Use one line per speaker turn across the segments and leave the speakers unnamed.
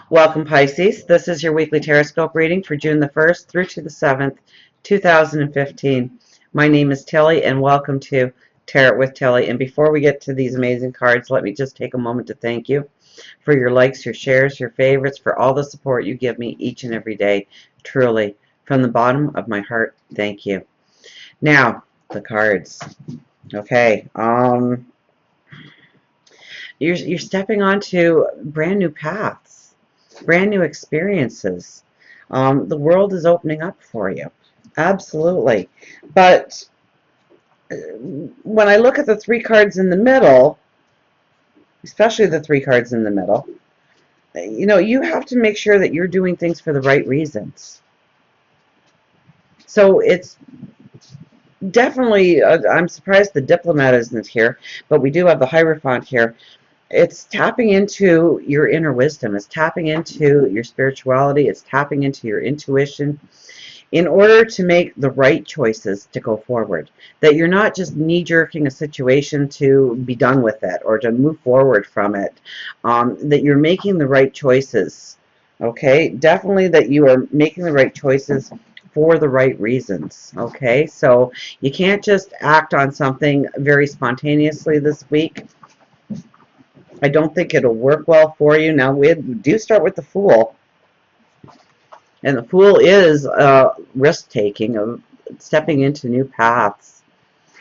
Welcome, Pisces. This is your weekly Tarotscope reading for June the 1st through to the 7th, 2015. My name is Tilly, and welcome to Tarot with Tilly. And before we get to these amazing cards, let me just take a moment to thank you for your likes, your shares, your favorites, for all the support you give me each and every day. Truly, from the bottom of my heart, thank you. Now, the cards. Okay, you're stepping onto brand new paths, brand new experiences. The world is opening up for you. Absolutely. But when I look at the three cards in the middle, especially the three cards in the middle, you have to make sure that you're doing things for the right reasons. So it's definitely, I'm surprised the diplomat isn't here, but we do have the Hierophant here. It's tapping into your inner wisdom. It's tapping into your spirituality. It's tapping into your intuition in order to make the right choices to go forward. That you're not just knee-jerking a situation to be done with it or to move forward from it. That you're making the right choices. Okay? Definitely that you are making the right choices for the right reasons. Okay? So you can't just act on something very spontaneously this week. I don't think it'll work well for you. Now, we do start with the Fool. And the Fool is risk-taking, of stepping into new paths,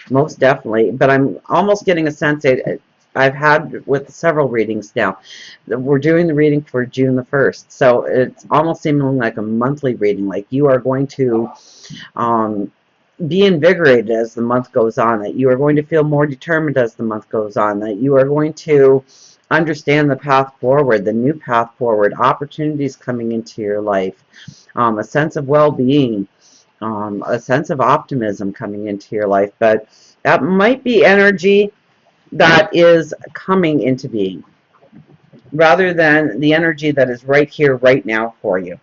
most definitely. But I'm almost getting a sense that I've had with several readings now. We're doing the reading for June the 1st. So it's almost seeming like a monthly reading, like you are going to be invigorated as the month goes on, that you are going to feel more determined as the month goes on, that you are going to understand the path forward, the new path forward, opportunities coming into your life, a sense of well-being, a sense of optimism coming into your life. But that might be energy that is coming into being rather than the energy that is right here, right now for you.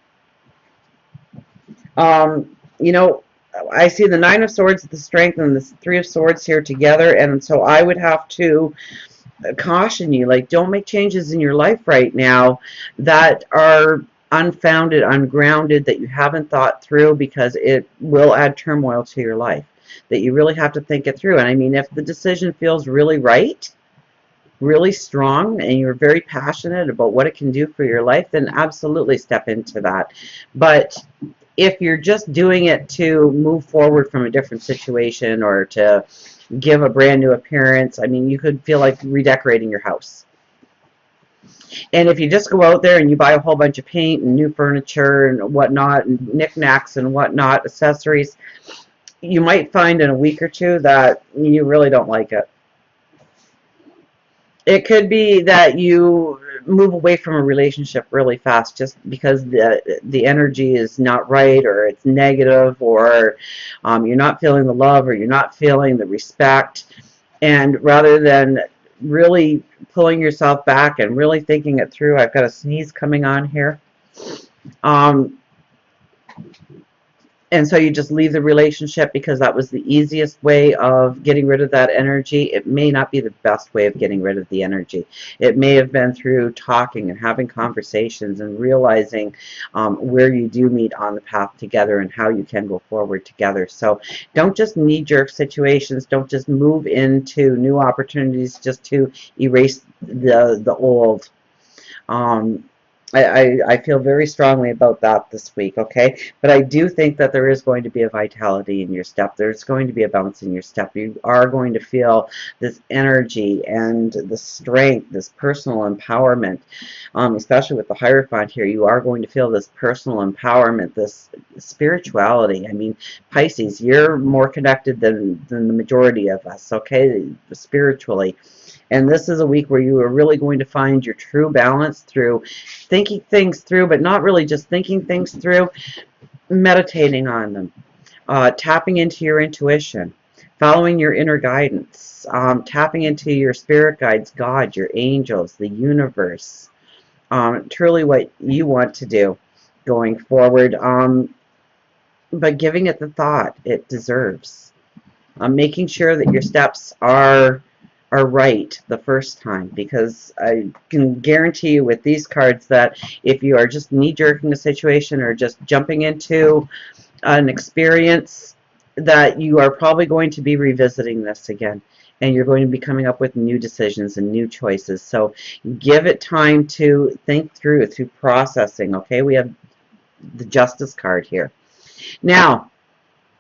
You know, I see the Nine of Swords, the Strength, and the Three of Swords here together, and so I would have to caution you, like, don't make changes in your life right now that are unfounded, ungrounded, that you haven't thought through, because it will add turmoil to your life, that you really have to think it through. And I mean, if the decision feels really right, really strong, and you're very passionate about what it can do for your life, then absolutely step into that. But if you're just doing it to move forward from a different situation or to give a brand new appearance, I mean, you could feel like redecorating your house. And if you just go out there and you buy a whole bunch of paint and new furniture and whatnot, and knickknacks and whatnot, accessories, you might find in a week or two that you really don't like it. It could be that you move away from a relationship really fast just because the energy is not right, or it's negative, or you're not feeling the love, or you're not feeling the respect. And rather than really pulling yourself back and really thinking it through, I've got a sneeze coming on here. And so you just leave the relationship because that was the easiest way of getting rid of that energy. It may not be the best way of getting rid of the energy. It may have been through talking and having conversations and realizing where you do meet on the path together and how you can go forward together. So don't just knee-jerk situations. Don't just move into new opportunities just to erase the old. I feel very strongly about that this week, okay? But I do think that there is going to be a vitality in your step. There's going to be a bounce in your step. You are going to feel this energy and the strength, this personal empowerment, especially with the Hierophant here. You are going to feel this personal empowerment, this spirituality. I mean, Pisces, you're more connected than the majority of us, okay, spiritually. And this is a week where you are really going to find your true balance through thinking things through, but not really just thinking things through, meditating on them, tapping into your intuition, following your inner guidance, tapping into your spirit guides, God, your angels, the universe, truly what you want to do going forward, but giving it the thought it deserves, making sure that your steps are are right the first time, because I can guarantee you with these cards that if you are just knee-jerking a situation or just jumping into an experience, that you are probably going to be revisiting this again, and you're going to be coming up with new decisions and new choices. So give it time to think through processing. Okay, we have the Justice card here. Now,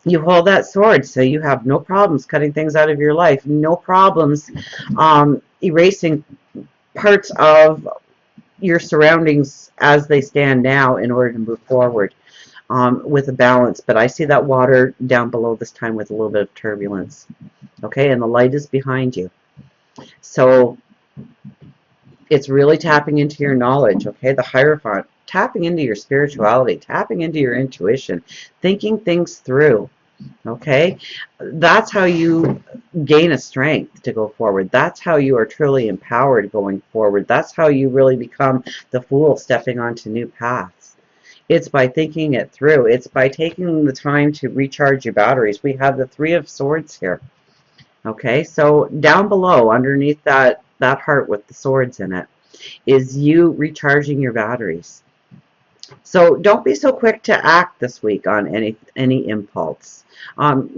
you hold that sword, so you have no problems cutting things out of your life, no problems erasing parts of your surroundings as they stand now in order to move forward with a balance. But I see that water down below this time with a little bit of turbulence. Okay, and the light is behind you. So it's really tapping into your knowledge, okay? The Hierophant, tapping into your spirituality, tapping into your intuition, thinking things through, okay? That's how you gain a strength to go forward. That's how you are truly empowered going forward. That's how you really become the fool stepping onto new paths. It's by thinking it through. It's by taking the time to recharge your batteries. We have the Three of Swords here. Okay, so down below, underneath that heart with the swords in it, is you recharging your batteries. So don't be so quick to act this week on any impulse.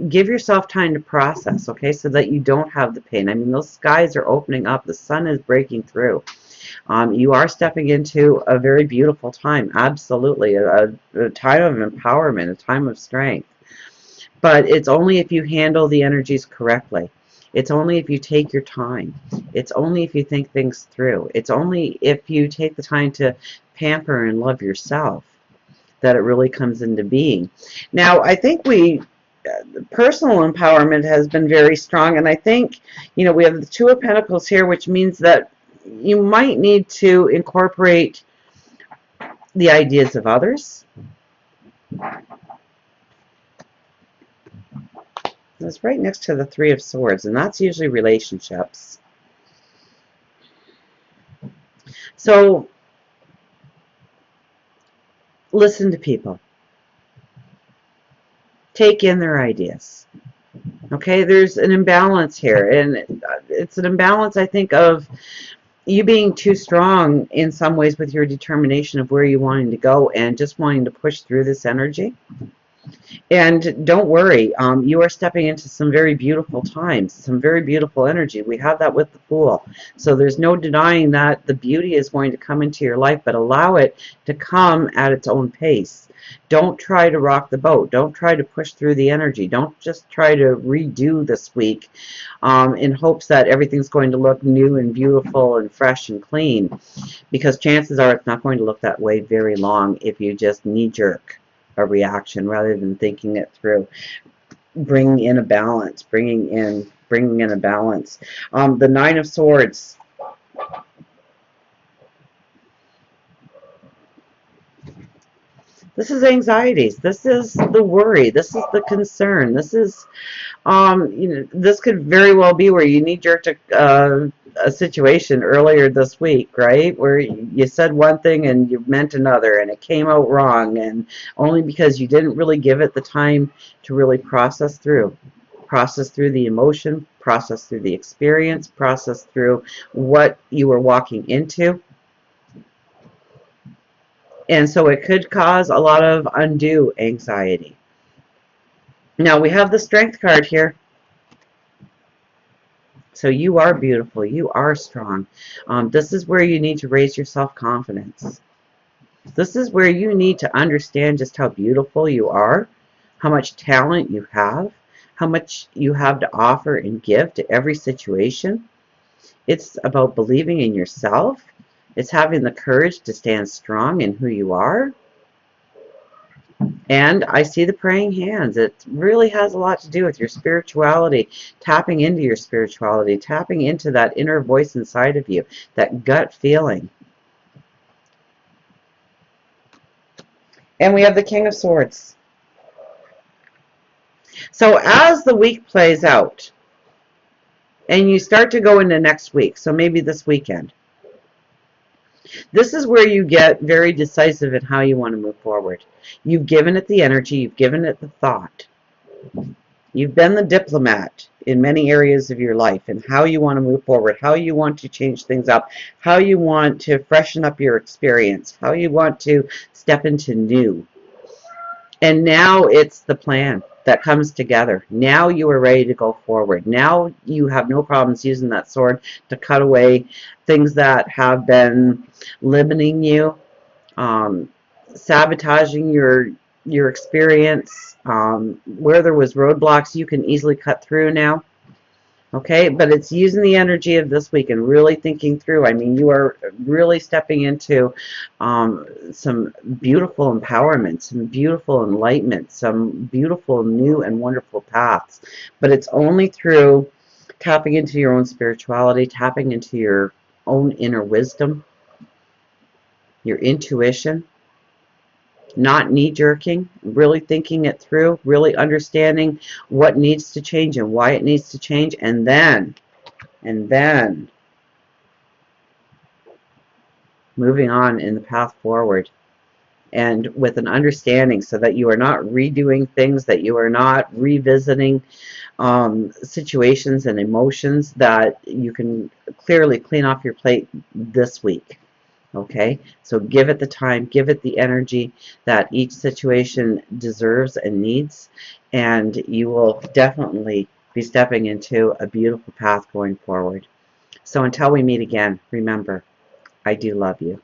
Give yourself time to process, okay, so that you don't have the pain. I mean, those skies are opening up. The sun is breaking through. You are stepping into a very beautiful time, absolutely, a time of empowerment, a time of strength. But it's only if you handle the energies correctly. It's only if you take your time. It's only if you think things through. It's only if you take the time to pamper and love yourself that it really comes into being. Now, I think personal empowerment has been very strong, and I think, we have the Two of Pentacles here, which means that you might need to incorporate the ideas of others. It's right next to the Three of Swords, and that's usually relationships. So, listen to people. Take in their ideas. Okay, there's an imbalance here, and it's an imbalance, I think, of you being too strong in some ways with your determination of where you're wanting to go and just wanting to push through this energy. And don't worry, you are stepping into some very beautiful times, some very beautiful energy. We have that with the Fool. So there's no denying that the beauty is going to come into your life, but allow it to come at its own pace. Don't try to rock the boat. Don't try to push through the energy. Don't just try to redo this week in hopes that everything's going to look new and beautiful and fresh and clean, because chances are it's not going to look that way very long if you just knee-jerk a reaction rather than thinking it through. Bringing in a balance, bringing in a balance. The Nine of Swords. This is anxieties. This is the worry. This is the concern. This is, this could very well be where you knee-jerked a situation earlier this week, right? Where you said one thing and you meant another, and it came out wrong, and only because you didn't really give it the time to really process through the emotion, process through the experience, process through what you were walking into. And so it could cause a lot of undue anxiety. Now we have the Strength card here. So you are beautiful. You are strong. This is where you need to raise your self-confidence. This is where you need to understand just how beautiful you are, how much talent you have, how much you have to offer and give to every situation. It's about believing in yourself. It's having the courage to stand strong in who you are. And I see the praying hands. It really has a lot to do with your spirituality, tapping into your spirituality, tapping into that inner voice inside of you, that gut feeling. And we have the King of Swords. So as the week plays out, and you start to go into next week, so maybe this weekend, this is where you get very decisive in how you want to move forward. You've given it the energy, you've given it the thought. You've been the diplomat in many areas of your life and how you want to move forward, how you want to change things up, how you want to freshen up your experience, how you want to step into new. And now it's the plan that comes together. Now you are ready to go forward. Now you have no problems using that sword to cut away things that have been limiting you, um, sabotaging your experience. Where there was roadblocks, you can easily cut through now. Okay, but it's using the energy of this week and really thinking through. I mean, you are really stepping into some beautiful empowerment, some beautiful enlightenment, some beautiful new and wonderful paths. But it's only through tapping into your own spirituality, tapping into your own inner wisdom, your intuition, not knee-jerking, really thinking it through, really understanding what needs to change and why it needs to change, and then moving on in the path forward, and with an understanding so that you are not redoing things, that you are not revisiting situations and emotions, that you can clearly clean off your plate this week. Okay, so give it the time, give it the energy that each situation deserves and needs, and you will definitely be stepping into a beautiful path going forward. So until we meet again, remember, I do love you.